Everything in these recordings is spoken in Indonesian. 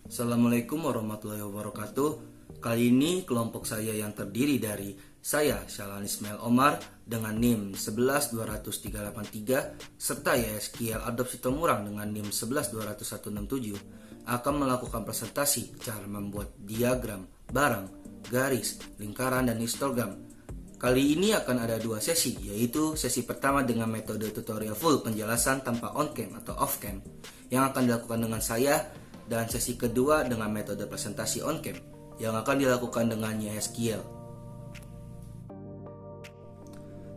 Assalamualaikum warahmatullahi wabarakatuh. Kali ini kelompok saya yang terdiri dari saya, Syalan Ismail Omar, dengan NIM 1120383 serta YSKL Adopsi Temurang dengan NIM 1120167 akan melakukan presentasi cara membuat diagram, barang, garis, lingkaran, dan histogram. Kali ini akan ada dua sesi, yaitu sesi pertama dengan metode tutorial full penjelasan tanpa on-cam atau off-cam yang akan dilakukan dengan saya, dan sesi kedua dengan metode presentasi on-cam yang akan dilakukan dengan YSKL.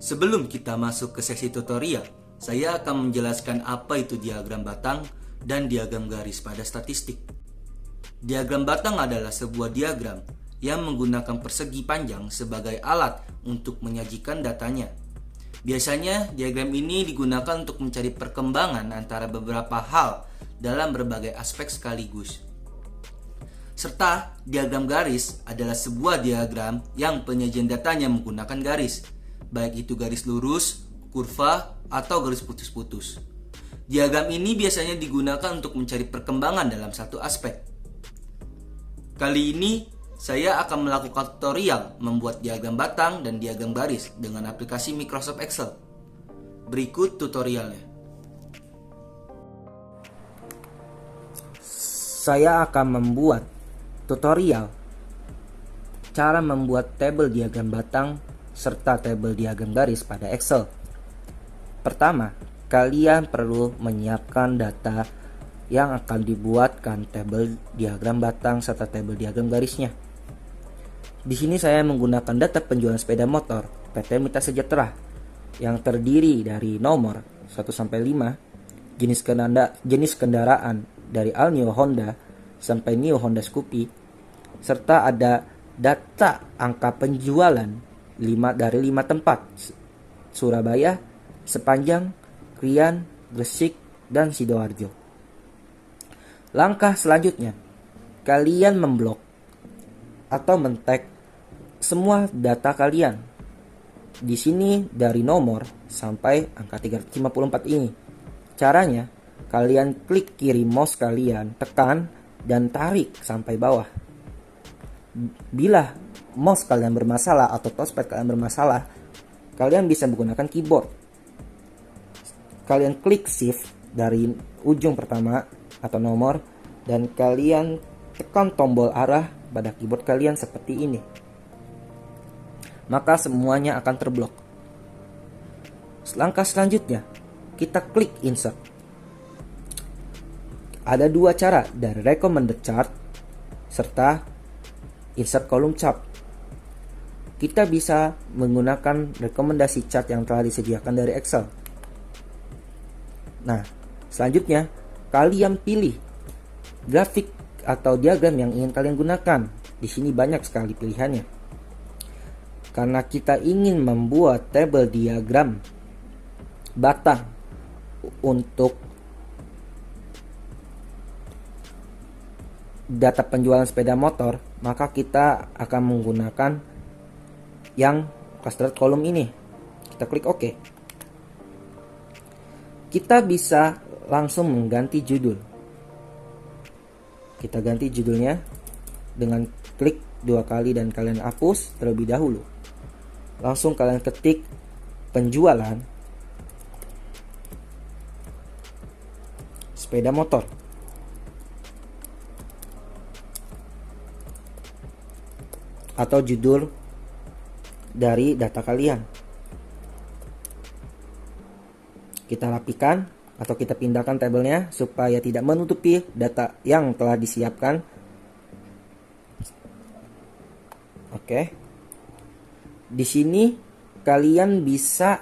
Sebelum kita masuk ke sesi tutorial, saya akan menjelaskan apa itu diagram batang dan diagram garis pada statistik. Diagram batang adalah sebuah diagram yang menggunakan persegi panjang sebagai alat untuk menyajikan datanya. Biasanya diagram ini digunakan untuk mencari perkembangan antara beberapa hal dalam berbagai aspek sekaligus. Serta diagram garis adalah sebuah diagram yang penyajian datanya menggunakan garis, baik itu garis lurus, kurva, atau garis putus-putus. Diagram ini biasanya digunakan untuk mencari perkembangan dalam satu aspek. Kali ini saya akan melakukan tutorial membuat diagram batang dan diagram garis dengan aplikasi Microsoft Excel. Berikut tutorialnya. Saya akan membuat tutorial cara membuat tabel diagram batang serta tabel diagram garis pada Excel. Pertama, kalian perlu menyiapkan data yang akan dibuatkan tabel diagram batang serta tabel diagram garisnya. Di sini saya menggunakan data penjualan sepeda motor PT Mitra Sejahtera yang terdiri dari nomor 1 sampai 5, jenis kendaraan dari All New Honda sampai New Honda Scoopy, serta ada data angka penjualan dari 5 tempat: Surabaya, Sepanjang, Krian, Gresik, dan Sidoarjo. Langkah selanjutnya, kalian memblok atau men-tag semua data kalian. Di sini dari nomor sampai angka 354 ini. Caranya, kalian klik kiri mouse kalian, tekan dan tarik sampai bawah. Bila mouse kalian bermasalah atau touchpad kalian bermasalah, kalian bisa menggunakan keyboard. Kalian klik shift dari ujung pertama atau nomor dan kalian tekan tombol arah pada keyboard kalian seperti ini. Maka semuanya akan terblok. Langkah selanjutnya, kita klik insert. Ada dua cara, dari recommended chart serta insert column chart. Kita bisa menggunakan rekomendasi chart yang telah disediakan dari Excel. Nah, selanjutnya kalian pilih grafik atau diagram yang ingin kalian gunakan. Di sini banyak sekali pilihannya. Karena kita ingin membuat tabel diagram batang untuk data penjualan sepeda motor, maka kita akan menggunakan yang cluster kolom ini. Kita klik OK. Kita bisa langsung mengganti judul. Kita ganti judulnya dengan klik 2 kali dan kalian hapus terlebih dahulu. Langsung kalian ketik penjualan sepeda motor. Atau judul dari data kalian. Kita rapikan atau kita pindahkan tabelnya supaya tidak menutupi data yang telah disiapkan. Oke. Di sini kalian bisa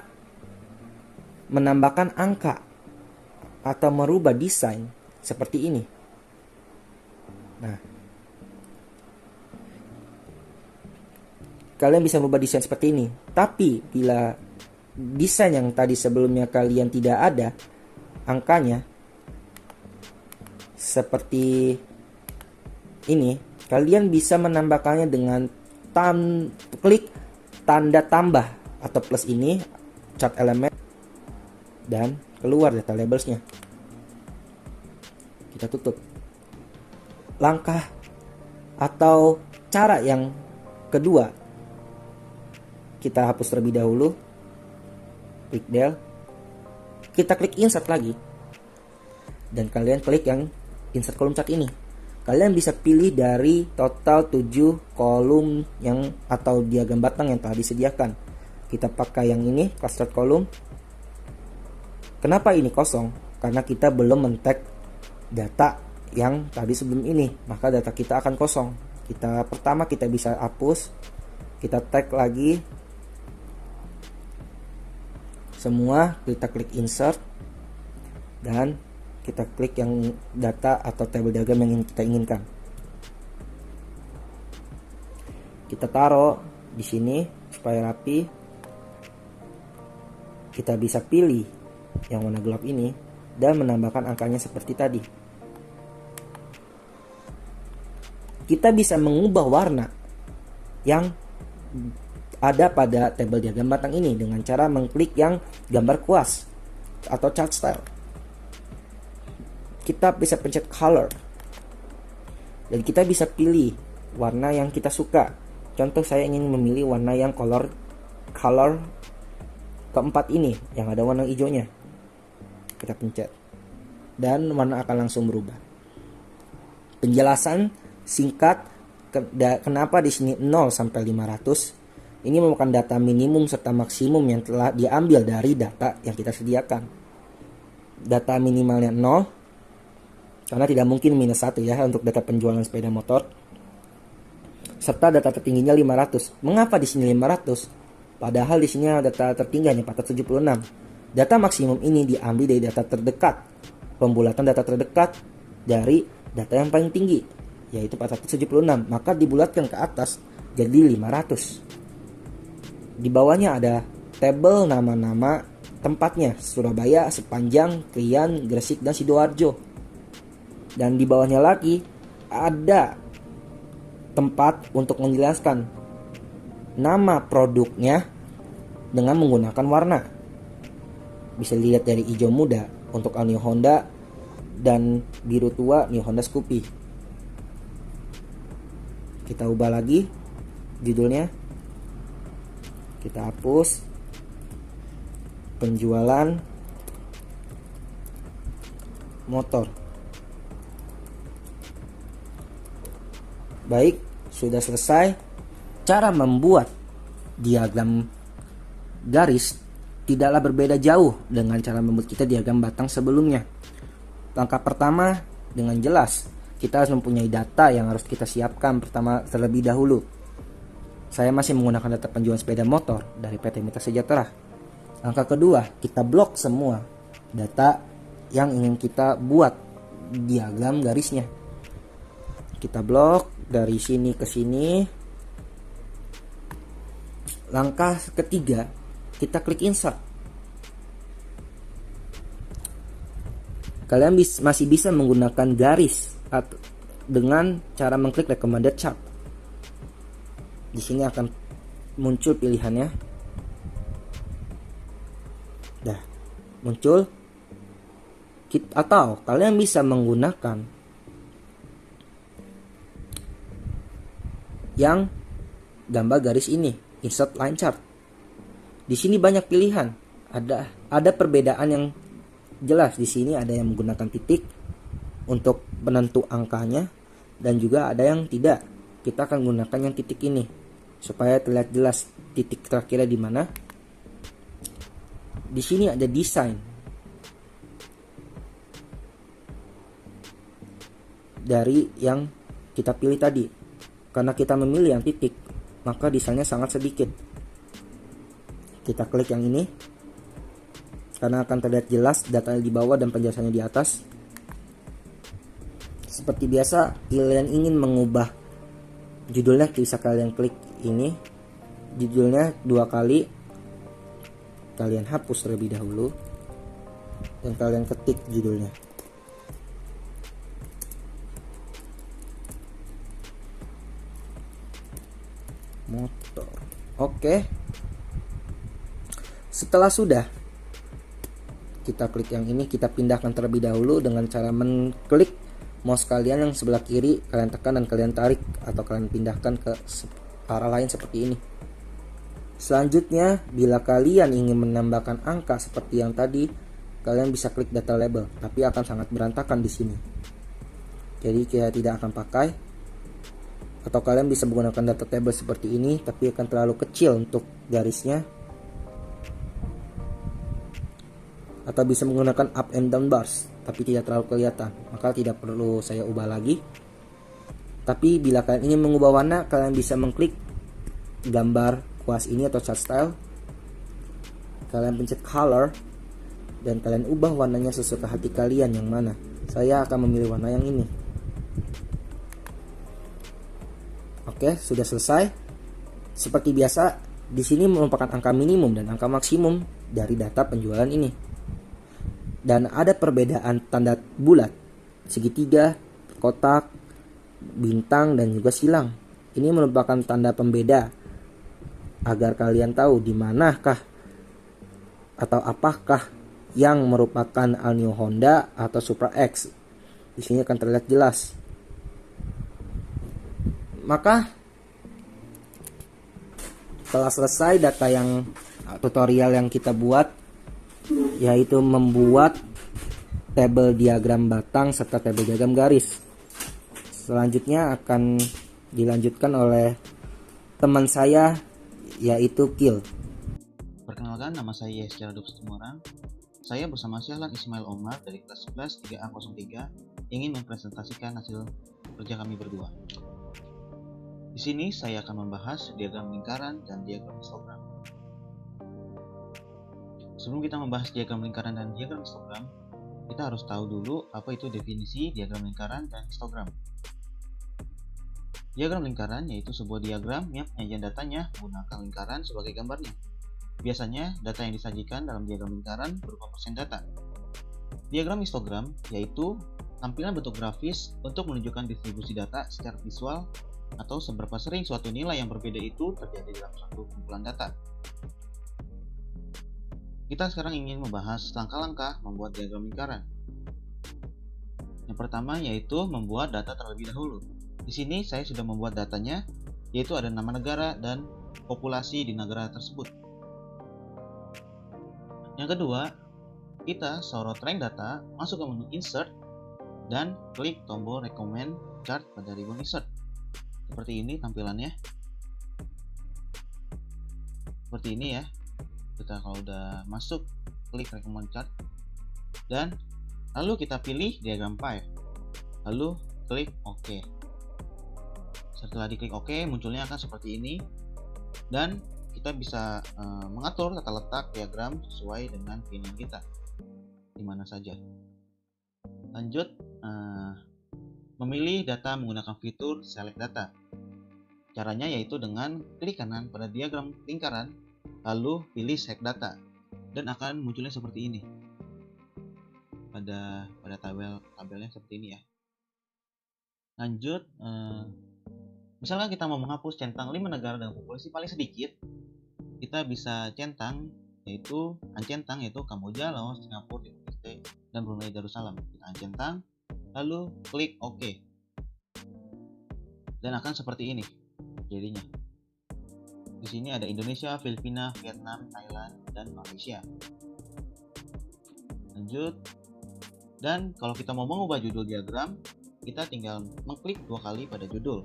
menambahkan angka atau merubah desain seperti ini. Nah, kalian bisa merubah desain seperti ini. Tapi bila desain yang tadi sebelumnya kalian tidak ada angkanya seperti ini, kalian bisa menambahkannya dengan klik tanda tambah atau plus ini, chart element, dan keluar data labelsnya. Kita tutup. langkah atau cara yang kedua, kita hapus terlebih dahulu, klik del, kita klik insert lagi, dan kalian klik yang insert kolom chart ini. Kalian bisa pilih dari total 7 kolom yang atau diagram batang yang telah disediakan. Kita pakai yang ini, cluster kolom. Kenapa ini kosong? Karena kita belum men-tag data yang tadi sebelum ini, maka data kita akan kosong. Pertama kita bisa hapus, kita tag lagi semua, kita klik insert, dan kita klik yang data atau table diagram yang kita inginkan. Kita taruh di sini supaya rapi. Kita bisa pilih yang warna gelap ini dan menambahkan angkanya seperti tadi. Kita bisa mengubah warna yang ada pada table diagram batang ini dengan cara mengklik yang gambar kuas atau chart style. Kita bisa pencet color dan kita bisa pilih warna yang kita suka. Contoh, saya ingin memilih warna yang color keempat ini yang ada warna hijaunya. Kita pencet dan warna akan langsung berubah. Penjelasan singkat kenapa di sini 0 sampai 500. Ini merupakan data minimum serta maksimum yang telah diambil dari data yang kita sediakan. Data minimalnya 0 karena tidak mungkin minus 1 ya untuk data penjualan sepeda motor. Serta data tertingginya 500. Mengapa di sini 500? Padahal di sini data tertinggi hanya 476. Data maksimum ini diambil dari data terdekat. Pembulatan data terdekat dari data yang paling tinggi, yaitu 476. Maka dibulatkan ke atas jadi 500. Di bawahnya ada tabel nama-nama tempatnya, Surabaya, Sepanjang, Krian, Gresik, dan Sidoarjo. Dan di bawahnya lagi ada tempat untuk menjelaskan nama produknya dengan menggunakan warna. Bisa dilihat dari hijau muda untuk New Honda dan biru tua New Honda Scoopy. Kita ubah lagi judulnya. Kita hapus penjualan motor. Baik, sudah selesai. Cara membuat diagram garis tidaklah berbeda jauh dengan cara membuat kita diagram batang sebelumnya. Langkah pertama, dengan jelas kita harus mempunyai data yang harus kita siapkan terlebih dahulu. Saya masih menggunakan data penjualan sepeda motor dari PT Mitra Sejahtera. Langkah kedua, kita blok semua data yang ingin kita buat diagram garisnya. Kita blok dari sini ke sini. Langkah ketiga, kita klik insert. Kalian masih bisa menggunakan garis atau dengan cara mengklik recommended chart. Di sini akan muncul pilihannya. Dah, muncul. Atau kalian bisa menggunakan yang gambar garis ini, insert line chart. Di sini banyak pilihan. Ada perbedaan yang jelas. Di sini ada yang menggunakan titik untuk penentu angkanya dan juga ada yang tidak. Kita akan gunakan yang titik ini supaya terlihat jelas titik terakhirnya di mana. Di sini ada desain. Dari yang kita pilih tadi. Karena kita memilih yang titik, maka desainnya sangat sedikit. Kita klik yang ini, karena akan terlihat jelas datanya di bawah dan penjelasannya di atas. Seperti biasa, kalian ingin mengubah judulnya, bisa kalian klik ini, judulnya 2 kali, kalian hapus terlebih dahulu, dan kalian ketik judulnya. Motor. Oke. Setelah sudah, kita klik yang ini, kita pindahkan terlebih dahulu dengan cara mengklik mouse kalian yang sebelah kiri kalian tekan dan kalian tarik atau kalian pindahkan ke arah lain seperti ini. Selanjutnya, bila kalian ingin menambahkan angka seperti yang tadi, kalian bisa klik data label, tapi akan sangat berantakan di sini. Jadi kita tidak akan pakai. Atau kalian bisa menggunakan data table seperti ini, tapi akan terlalu kecil untuk garisnya. Atau bisa menggunakan up and down bars, tapi tidak terlalu kelihatan, maka tidak perlu saya ubah lagi. Tapi bila kalian ingin mengubah warna, kalian bisa mengklik gambar kuas ini atau chart style, kalian pencet color, dan kalian ubah warnanya sesuai ke hati kalian yang mana. Saya akan memilih warna yang ini. Oke, sudah selesai. Seperti biasa, di sini merupakan angka minimum dan angka maksimum dari data penjualan ini. Dan ada perbedaan tanda bulat, segitiga, kotak, bintang, dan juga silang. Ini merupakan tanda pembeda agar kalian tahu di manakah atau apakah yang merupakan All New Honda atau Supra X. Di sini akan terlihat jelas. Maka setelah selesai data yang tutorial yang kita buat, yaitu membuat tabel diagram batang serta tabel diagram garis. Selanjutnya akan dilanjutkan oleh teman saya, yaitu Kil. Perkenalkan, nama saya Yeskiel Situmorang. Saya bersama Syahlan Ismail Omar dari kelas 11 3A03 ingin mempresentasikan hasil kerja kami berdua. Di sini saya akan membahas diagram lingkaran dan diagram histogram. Sebelum kita membahas diagram lingkaran dan diagram histogram, kita harus tahu dulu apa itu definisi diagram lingkaran dan histogram. Diagram lingkaran yaitu sebuah diagram yang penyajian datanya menggunakan lingkaran sebagai gambarnya. Biasanya, data yang disajikan dalam diagram lingkaran berupa persen data. Diagram histogram yaitu tampilan bentuk grafis untuk menunjukkan distribusi data secara visual atau seberapa sering suatu nilai yang berbeda itu terjadi dalam suatu kumpulan data. Kita sekarang ingin membahas langkah-langkah membuat diagram lingkaran. Yang pertama yaitu membuat data terlebih dahulu. Di sini saya sudah membuat datanya, yaitu ada nama negara dan populasi di negara tersebut. Yang kedua, kita sorot rank data, masuk ke menu Insert, dan klik tombol Recommend Chart pada ribbon Insert. Seperti ini tampilannya. Seperti ini ya. Kita kalau udah masuk, klik Recommend Chart, dan lalu kita pilih diagram pie. Lalu klik OK. Setelah diklik OK, munculnya akan seperti ini, dan kita bisa mengatur tata letak diagram sesuai dengan keinginan kita di mana saja. Lanjut, memilih data menggunakan fitur Select Data. Caranya yaitu dengan klik kanan pada diagram lingkaran, lalu pilih Select Data, dan akan munculnya seperti ini. Pada tabelnya seperti ini ya. Lanjut, misalkan kita mau menghapus centang 5 negara dengan populasi paling sedikit, kita bisa centang yaitu uncentang yaitu Kamboja, Laos, Singapura, Timor Leste, dan Brunei Darussalam. Kita uncentang, lalu klik OK, dan akan seperti ini jadinya. Di sini ada Indonesia, Filipina, Vietnam, Thailand, dan Malaysia. Lanjut, dan kalau kita mau mengubah judul diagram, kita tinggal mengklik 2 kali pada judul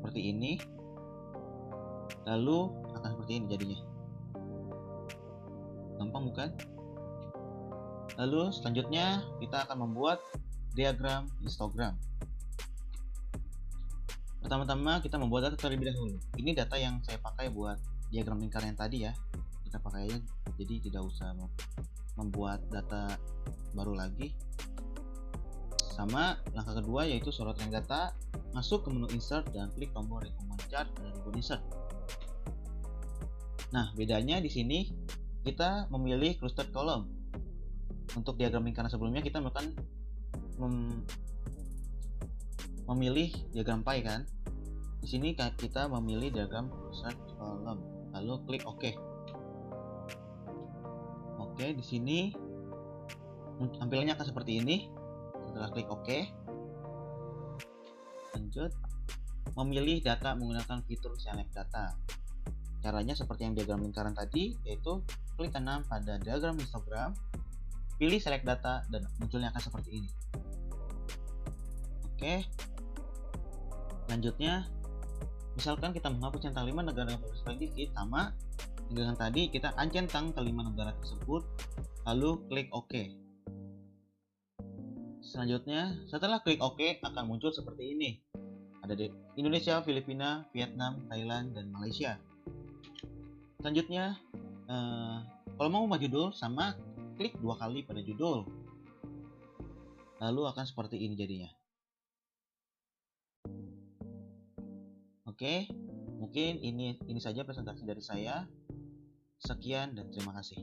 seperti ini, lalu akan seperti ini jadinya. Gampang bukan? Lalu selanjutnya kita akan membuat diagram histogram. Pertama-tama kita membuat data terlebih dahulu. Ini data yang saya pakai buat diagram lingkaran yang tadi ya. Kita pakai aja, jadi tidak usah membuat data baru lagi. Sama langkah kedua yaitu sorot rank data, masuk ke menu Insert dan klik tombol Recommend Chart dan ribbon Insert. Nah, bedanya di sini kita memilih clustered column. Untuk diagram lingkaran sebelumnya kita akan memilih diagram pie kan. Di sini kita memilih diagram clustered column, lalu klik OK. Oke, di sini tampilannya akan seperti ini. Setelah klik OK, lanjut, memilih data menggunakan fitur select data. Caranya seperti yang diagram lingkaran tadi, yaitu klik kanan pada diagram histogram, pilih select data, dan munculnya akan seperti ini. Oke, selanjutnya misalkan kita menghapus centang 5 negara yang spesifik, sama dengan tadi kita uncentang kelima negara tersebut, lalu klik OK. Selanjutnya, setelah klik OK akan muncul seperti ini. Ada di Indonesia, Filipina, Vietnam, Thailand, dan Malaysia. Selanjutnya, kalau mau ubah judul, sama klik 2 kali pada judul. Lalu akan seperti ini jadinya. Oke, mungkin ini saja presentasi dari saya. Sekian dan terima kasih.